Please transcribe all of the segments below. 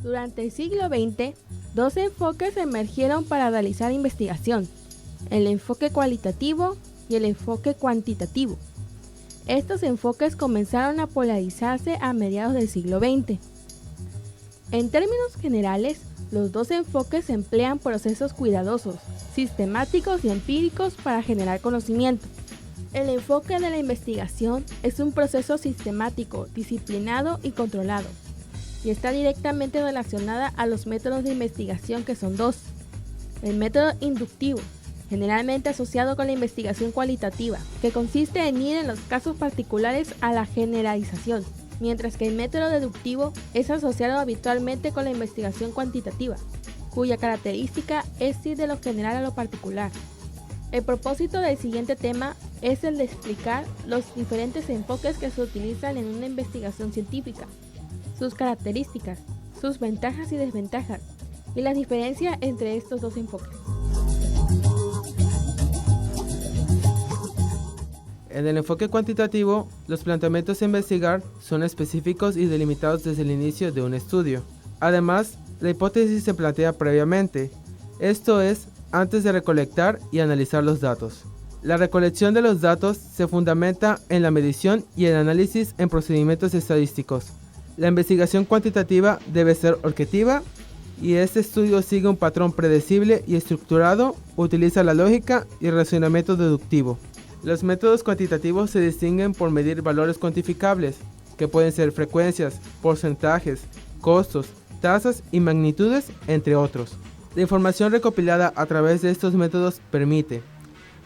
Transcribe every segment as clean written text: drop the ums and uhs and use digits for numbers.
Durante el siglo XX, dos enfoques emergieron para realizar investigación: el enfoque cualitativo y el enfoque cuantitativo. Estos enfoques comenzaron a polarizarse a mediados del siglo XX. En términos generales, los dos enfoques emplean procesos cuidadosos, sistemáticos y empíricos para generar conocimiento. El enfoque de la investigación es un proceso sistemático, disciplinado y controlado, y está directamente relacionada a los métodos de investigación, que son dos: el método inductivo, generalmente asociado con la investigación cualitativa, que consiste en ir en los casos particulares a la generalización, mientras que el método deductivo es asociado habitualmente con la investigación cuantitativa, cuya característica es ir de lo general a lo particular. El propósito del siguiente tema es el de explicar los diferentes enfoques que se utilizan en una investigación científica, sus características, sus ventajas y desventajas, y la diferencia entre estos dos enfoques. En el enfoque cuantitativo, los planteamientos a investigar son específicos y delimitados desde el inicio de un estudio. Además, la hipótesis se plantea previamente, esto es, antes de recolectar y analizar los datos. La recolección de los datos se fundamenta en la medición y el análisis en procedimientos estadísticos. La investigación cuantitativa debe ser objetiva y este estudio sigue un patrón predecible y estructurado, utiliza la lógica y el razonamiento deductivo. Los métodos cuantitativos se distinguen por medir valores cuantificables, que pueden ser frecuencias, porcentajes, costos, tasas y magnitudes, entre otros. La información recopilada a través de estos métodos permite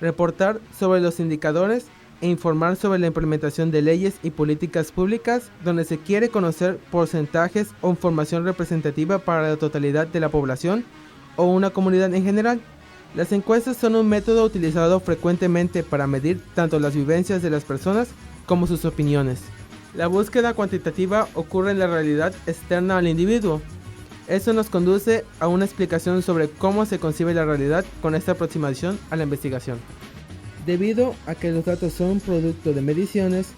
reportar sobre los indicadores e informar sobre la implementación de leyes y políticas públicas donde se quiere conocer porcentajes o información representativa para la totalidad de la población o una comunidad en general. Las encuestas son un método utilizado frecuentemente para medir tanto las vivencias de las personas como sus opiniones. La búsqueda cuantitativa ocurre en la realidad externa al individuo. Esto nos conduce a una explicación sobre cómo se concibe la realidad con esta aproximación a la investigación. Debido a que los datos son producto de mediciones,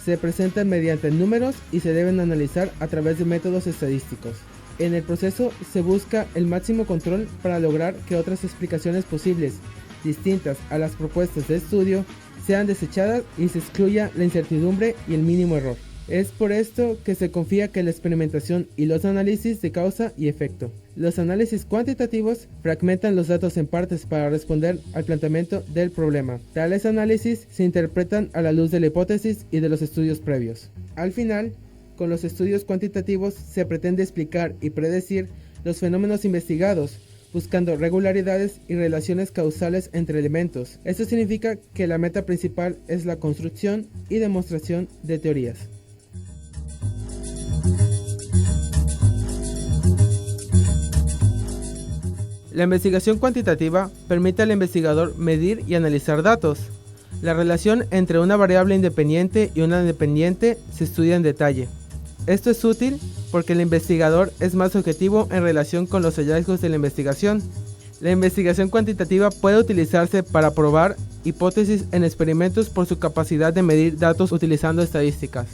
se presentan mediante números y se deben analizar a través de métodos estadísticos. En el proceso se busca el máximo control para lograr que otras explicaciones posibles, distintas a las propuestas de estudio, sean desechadas y se excluya la incertidumbre y el mínimo error. Es por esto que se confía que la experimentación y los análisis de causa y efecto. Los análisis cuantitativos fragmentan los datos en partes para responder al planteamiento del problema. Tales análisis se interpretan a la luz de la hipótesis y de los estudios previos. Al final, con los estudios cuantitativos se pretende explicar y predecir los fenómenos investigados, buscando regularidades y relaciones causales entre elementos. Esto significa que la meta principal es la construcción y demostración de teorías. La investigación cuantitativa permite al investigador medir y analizar datos. La relación entre una variable independiente y una dependiente se estudia en detalle. Esto es útil porque el investigador es más objetivo en relación con los hallazgos de la investigación. La investigación cuantitativa puede utilizarse para probar hipótesis en experimentos por su capacidad de medir datos utilizando estadísticas.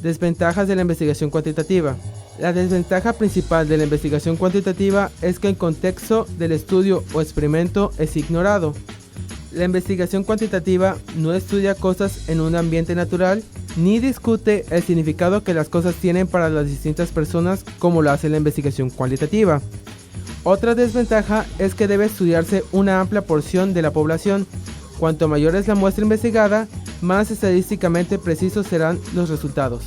Desventajas de la investigación cuantitativa. La desventaja principal de la investigación cuantitativa es que el contexto del estudio o experimento es ignorado. La investigación cuantitativa no estudia cosas en un ambiente natural, ni discute el significado que las cosas tienen para las distintas personas como lo hace la investigación cualitativa. Otra desventaja es que debe estudiarse una amplia porción de la población. Cuanto mayor es la muestra investigada, más estadísticamente precisos serán los resultados.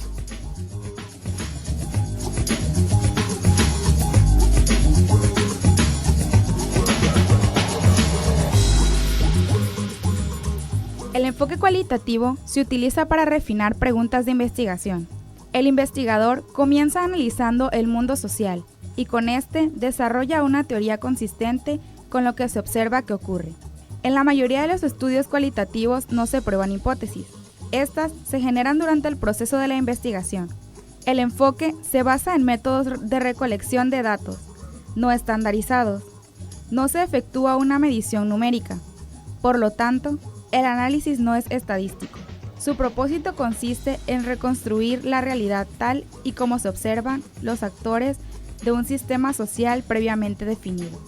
El enfoque cualitativo se utiliza para refinar preguntas de investigación. El investigador comienza analizando el mundo social y con este desarrolla una teoría consistente con lo que se observa que ocurre. En la mayoría de los estudios cualitativos no se prueban hipótesis. Estas se generan durante el proceso de la investigación. El enfoque se basa en métodos de recolección de datos, no estandarizados. No se efectúa una medición numérica. Por lo tanto, el análisis no es estadístico. Su propósito consiste en reconstruir la realidad tal y como se observan los actores de un sistema social previamente definido.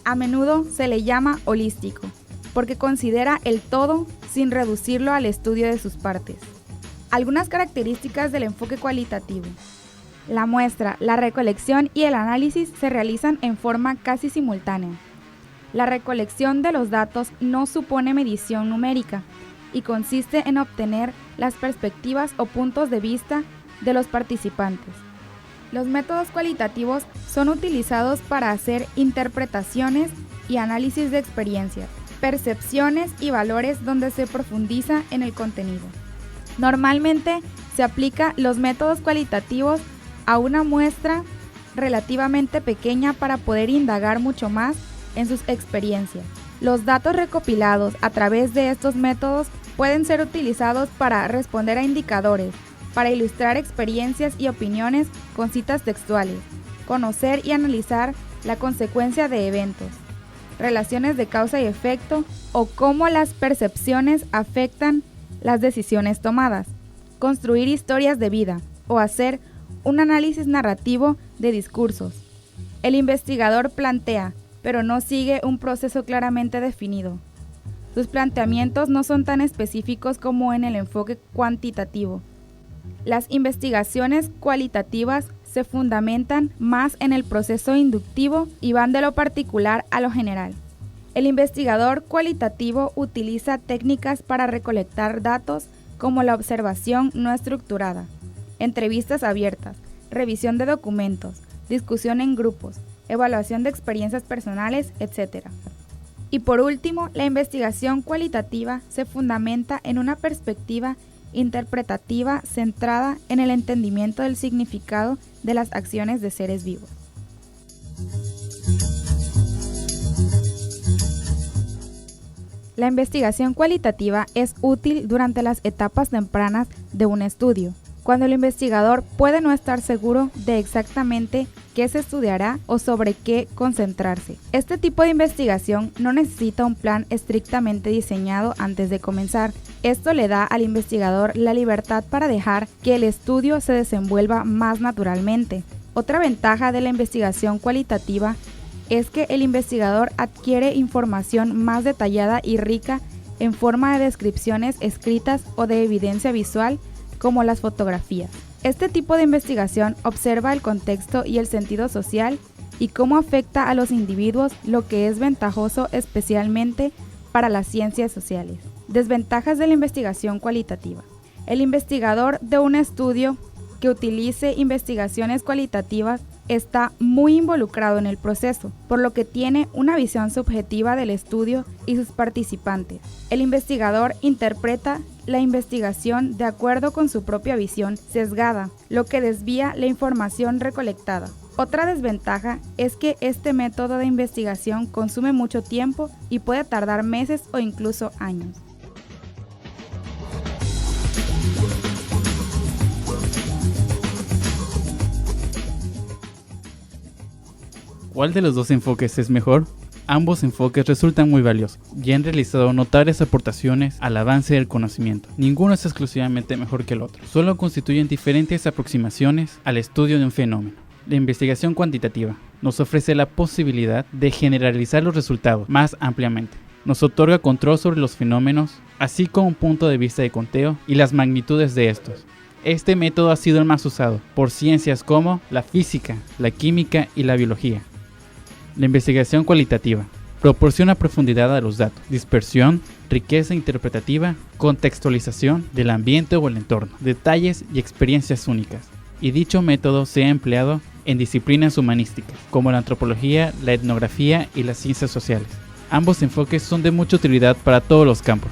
A menudo se le llama holístico, porque considera el todo sin reducirlo al estudio de sus partes. Algunas características del enfoque cualitativo. La muestra, la recolección y el análisis se realizan en forma casi simultánea. La recolección de los datos no supone medición numérica y consiste en obtener las perspectivas o puntos de vista de los participantes. Los métodos cualitativos son utilizados para hacer interpretaciones y análisis de experiencias, percepciones y valores donde se profundiza en el contenido. Normalmente se aplica los métodos cualitativos a una muestra relativamente pequeña para poder indagar mucho más en sus experiencias. Los datos recopilados a través de estos métodos pueden ser utilizados para responder a indicadores, para ilustrar experiencias y opiniones con citas textuales, conocer y analizar la consecuencia de eventos, relaciones de causa y efecto o cómo las percepciones afectan las decisiones tomadas, construir historias de vida o hacer un análisis narrativo de discursos. El investigador plantea, pero no sigue un proceso claramente definido. Sus planteamientos no son tan específicos como en el enfoque cuantitativo. Las investigaciones cualitativas se fundamentan más en el proceso inductivo y van de lo particular a lo general. El investigador cualitativo utiliza técnicas para recolectar datos como la observación no estructurada, entrevistas abiertas, revisión de documentos, discusión en grupos, evaluación de experiencias personales, etc. Y por último, la investigación cualitativa se fundamenta en una perspectiva interpretativa centrada en el entendimiento del significado de las acciones de seres vivos. La investigación cualitativa es útil durante las etapas tempranas de un estudio, cuando el investigador puede no estar seguro de exactamente qué se estudiará o sobre qué concentrarse. Este tipo de investigación no necesita un plan estrictamente diseñado antes de comenzar. Esto le da al investigador la libertad para dejar que el estudio se desenvuelva más naturalmente. Otra ventaja de la investigación cualitativa es que el investigador adquiere información más detallada y rica en forma de descripciones escritas o de evidencia visual, como las fotografías. Este tipo de investigación observa el contexto y el sentido social y cómo afecta a los individuos, lo que es ventajoso especialmente para las ciencias sociales. Desventajas de la investigación cualitativa. El investigador de un estudio que utilice investigaciones cualitativas está muy involucrado en el proceso, por lo que tiene una visión subjetiva del estudio y sus participantes. El investigador interpreta la investigación de acuerdo con su propia visión sesgada, lo que desvía la información recolectada. Otra desventaja es que este método de investigación consume mucho tiempo y puede tardar meses o incluso años. ¿Cuál de los dos enfoques es mejor? Ambos enfoques resultan muy valiosos y han realizado notables aportaciones al avance del conocimiento. Ninguno es exclusivamente mejor que el otro, solo constituyen diferentes aproximaciones al estudio de un fenómeno. La investigación cuantitativa nos ofrece la posibilidad de generalizar los resultados más ampliamente. Nos otorga control sobre los fenómenos, así como un punto de vista de conteo y las magnitudes de estos. Este método ha sido el más usado por ciencias como la física, la química y la biología. La investigación cualitativa proporciona profundidad a los datos, dispersión, riqueza interpretativa, contextualización del ambiente o el entorno, detalles y experiencias únicas. Y dicho método se ha empleado en disciplinas humanísticas, como la antropología, la etnografía y las ciencias sociales. Ambos enfoques son de mucha utilidad para todos los campos.